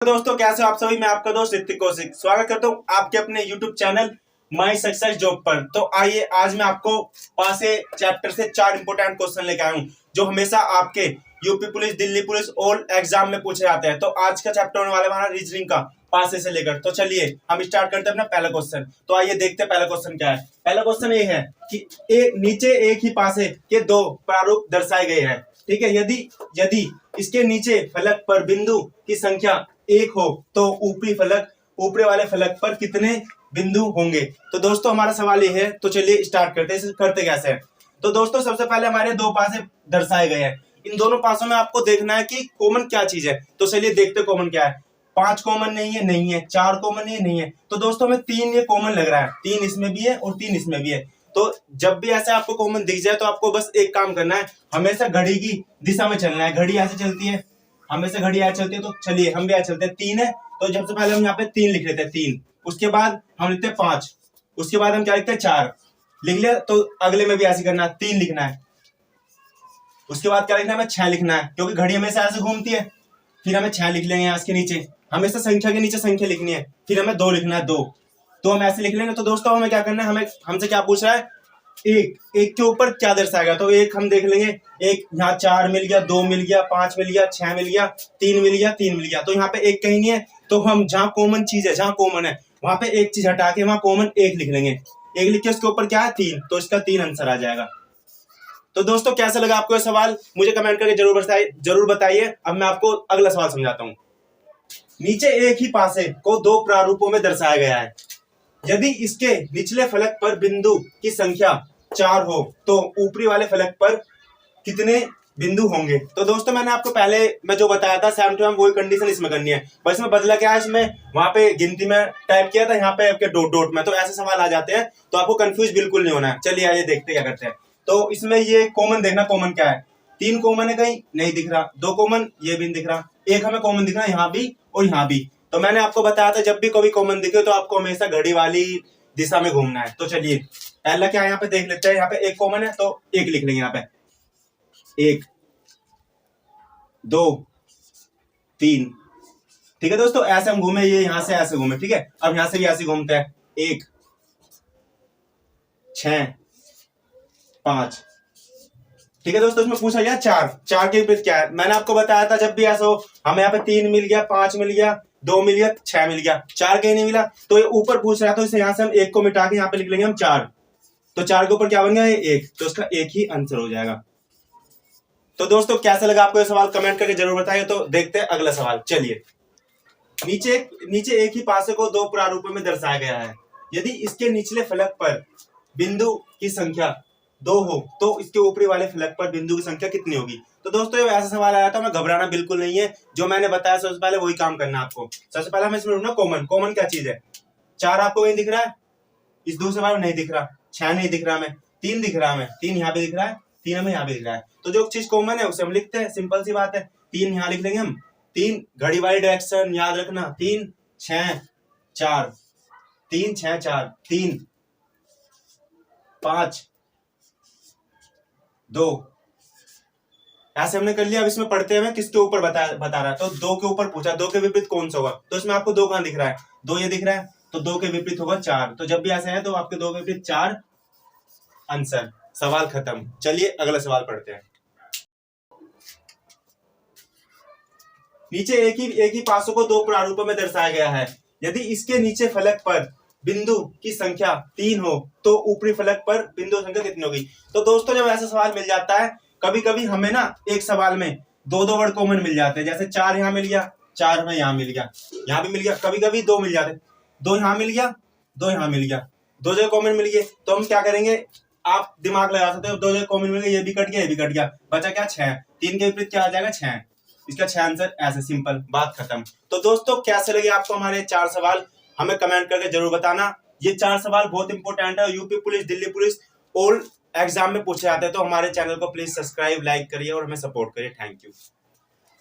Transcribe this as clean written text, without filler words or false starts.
दोस्तों, कैसे हो आप सभी। मैं आपका दोस्त ऋतिक कौशिक स्वागत करता हूं आपके अपने YouTube channel my success job पर। तो आइए, आज मैं आपको पास से चैप्टर से 4 इंपोर्टेंट क्वेश्चन लेके आया हूं जो हमेशा आपके यूपी पुलिस, दिल्ली पुलिस और एग्जाम में पूछे जाते हैं। तो आज का चैप्टर होने वाला हमारा रीजनिंग का पासे से लेकर। तो चलिए हम स्टार्ट करते हैं अपना पहला क्वेश्चन। तो आइए देखते हैं पहला क्वेश्चन क्या है। पहला क्वेश्चन ये है कि नीचे एक ही पासे के दो प्रारूप दर्शाए गए हैं। ठीक है, यदि इसके नीचे फलक पर बिंदु की संख्या 1 हो तो ऊपरी वाले फलक पर कितने बिंदु होंगे। तो दोस्तों हमारा सवाल ये है। तो चलिए स्टार्ट करते हैं। करते कैसे हैं। तो दोस्तों सबसे पहले हमारे दो पासे दर्शाए गए हैं। इन दोनों पासों में आपको देखना है कि कॉमन क्या चीज है। तो चलिए देखते कॉमन क्या है। 5 कॉमन नहीं है, 4 कॉमन नहीं है। तो दोस्तों हमें 3 ये कॉमन लग रहा है। 3 इसमें भी है और 3 इसमें भी है। तो जब भी ऐसा आपको कॉमन दिख जाए तो आपको बस एक काम करना है, हमेशा घड़ी की दिशा में चलना है। घड़ी ऐसे चलती है, हमेशा घड़ी ऐसे चलती है। तो चलिए हम भी ऐसे चलते हैं। 3 है तो सबसे पहले हम यहाँ पे 3 लिख लेते हैं। 3 उसके बाद हम लिखते हैं 5, उसके बाद हम क्या लिखते हैं 4 लिख लिया। तो अगले में भी ऐसे करना है, 3 लिखना है। उसके बाद क्या लिखना है, हमें 6 लिखना है क्योंकि घड़ी हमेशा ऐसे घूमती है। फिर हमें 6 लिख लेंगे। इसके नीचे हमेशा संख्या के नीचे संख्या लिखनी है। फिर हमें 2 लिखना है, 2 तो हम ऐसे लिख लेंगे। तो दोस्तों हमें क्या करना है, हमें हमसे क्या पूछ रहा है, एक के ऊपर क्या दर्शाएगा। तो एक हम देख लेंगे, एक यहाँ 4 मिल गया, 2 मिल गया, 5 मिल गया, 6 मिल गया, 3 मिल गया, 3 मिल गया। तो यहाँ पे एक कहीं नहीं है। तो हम जहाँ कॉमन चीज है, जहाँ कॉमन है वहां पे एक चीज हटा के वहां कॉमन 1 लिख लेंगे। 1 लिख के उसके ऊपर क्या है 3, तो इसका 3 आंसर आ जाएगा। तो दोस्तों कैसा लगा आपको ये सवाल, मुझे कमेंट करके जरूर बताइए। अब मैं आपको अगला सवाल समझाता हूँ। नीचे एक ही पासे को 2 प्रारूपों में दर्शाया गया है। यदि इसके निचले फलक पर बिंदु की संख्या 4 हो तो ऊपरी वाले फलक पर कितने बिंदु होंगे। तो दोस्तों मैंने आपको पहले मैं जो बताया था सेम टू सेम वही कंडीशन इसमें करनी है। बस इसमें बदला क्या है, इसमें वहां पे गिनती में टाइप किया था, यहाँ पे आपके डॉट डॉट में। तो ऐसे सवाल आ जाते हैं, तो आपको कंफ्यूज बिल्कुल नहीं होना है। चलिए आइए देखते क्या करते हैं। तो इसमें ये कॉमन देखना, कॉमन क्या है। 3 कॉमन है, कहीं नहीं दिख रहा। 2 कॉमन, ये भी नहीं दिख रहा। 1 हमें कॉमन दिख रहा है, यहाँ भी और यहाँ भी। तो मैंने आपको बताया था जब भी कभी कॉमन दिखे तो आपको हमेशा घड़ी वाली दिशा में घूमना है। तो चलिए पहला क्या है, यहाँ पे देख लेते हैं। यहाँ पे 1 कॉमन है तो 1 लिख लेंगे। यहाँ पे 1 2 3। ठीक है दोस्तों, ऐसे हम घूमे, ये यहां से ऐसे घूमे। ठीक है, अब यहां से भी ऐसे घूमते हैं। 1 6 5। ठीक है दोस्तों, इसमें पूछा गया 4 के विपरीत क्या है। मैंने आपको बताया था जब भी ऐसा हो, हमें यहाँ पे 3 मिल गया, 5 मिल गया, 2 मिल गया, 6 मिल गया, 4 कहीं नहीं मिला। तो ये ऊपर पूछ रहा है, तो इसे यहाँ से हम 1 को मिटा के यहाँ पे लिख लेंगे हम 4। तो 4 के ऊपर क्या बन गया, 1, तो इसका 1 ही आंसर हो जाएगा। तो दोस्तों कैसा लगा आपको ये सवाल, कमेंट करके जरूर बताइए। तो देखते हैं अगला सवाल। चलिए, नीचे एक ही पासे को 2 प्रारूपों में दर्शाया गया है। यदि इसके निचले फलक पर बिंदु की संख्या 2 हो तो इसके ऊपरी वाले फलक पर बिंदु की संख्या कितनी होगी। तो दोस्तों ये ऐसा सवाल आया था, हमें घबराना बिल्कुल नहीं है। जो मैंने बताया सबसे पहले वही काम करना है आपको। सबसे पहले हमें इसमें ढूंढना कॉमन क्या चीज है। 4 आपको कहीं दिख रहा है, इस दूसरे वाले नहीं दिख रहा। 6 नहीं दिख रहा हमें, 3 दिख रहा हमें, 3 यहाँ पे दिख रहा है, 3 हमें यहाँ पे दिख रहा है। तो जो चीज कॉमन है उसे हम लिखते हैं, सिंपल सी बात है। 3 यहाँ लिख लेंगे हम। 3 घड़ी वाली डायरेक्शन याद रखना। 3 6 4, 3 6 4, 3 5 2। ऐसे हमने कर लिया। अब इसमें पढ़ते हुए किसके ऊपर बता रहा है। तो 2 के ऊपर पूछा, 2 के विपरीत कौन सा होगा। तो इसमें आपको 2 कहां दिख रहा है, 2 ये दिख रहा है। तो 2 के विपरीत होगा 4। तो जब भी ऐसे है तो आपके 2 के विपरीत 4 आंसर। सवाल खत्म। चलिए अगला सवाल पढ़ते हैं। नीचे एक ही पासों को 2 प्रारूपों में दर्शाया गया है। यदि इसके नीचे फलक पर बिंदु की संख्या 3 हो तो ऊपरी फलक पर बिंदु संख्या कितनी होगी। तो दोस्तों जब ऐसा सवाल मिल जाता है, कभी कभी हमें ना एक सवाल में 2 वर्ड कॉमन मिल जाते हैं। जैसे 4 यहाँ मिल गया, 4 हमें यहाँ मिल गया, यहाँ भी मिल गया। कभी कभी 2 मिल जाते, 2 यहाँ मिल गया, 2 यहाँ मिल गया, 2 जगह कॉमन मिल गए। तो हम क्या करेंगे, आप दिमाग लगा सकते हो। 2 जगह कॉमन मिल गए, ये भी कट गया, ये भी कट गया, बचा क्या 6। 3 के विपरीत क्या आ जाएगा 6। इसका 6 आंसर। ऐसे सिंपल, बात खत्म। तो दोस्तों कैसे लगे आपको हमारे 4 सवाल, हमें कमेंट करके जरूर बताना। ये 4 सवाल बहुत इंपॉर्टेंट है, यूपी पुलिस, दिल्ली पुलिस और एग्जाम में पूछे जाते हैं। तो हमारे चैनल को प्लीज सब्सक्राइब, लाइक करिए और हमें सपोर्ट करिए। Thank you.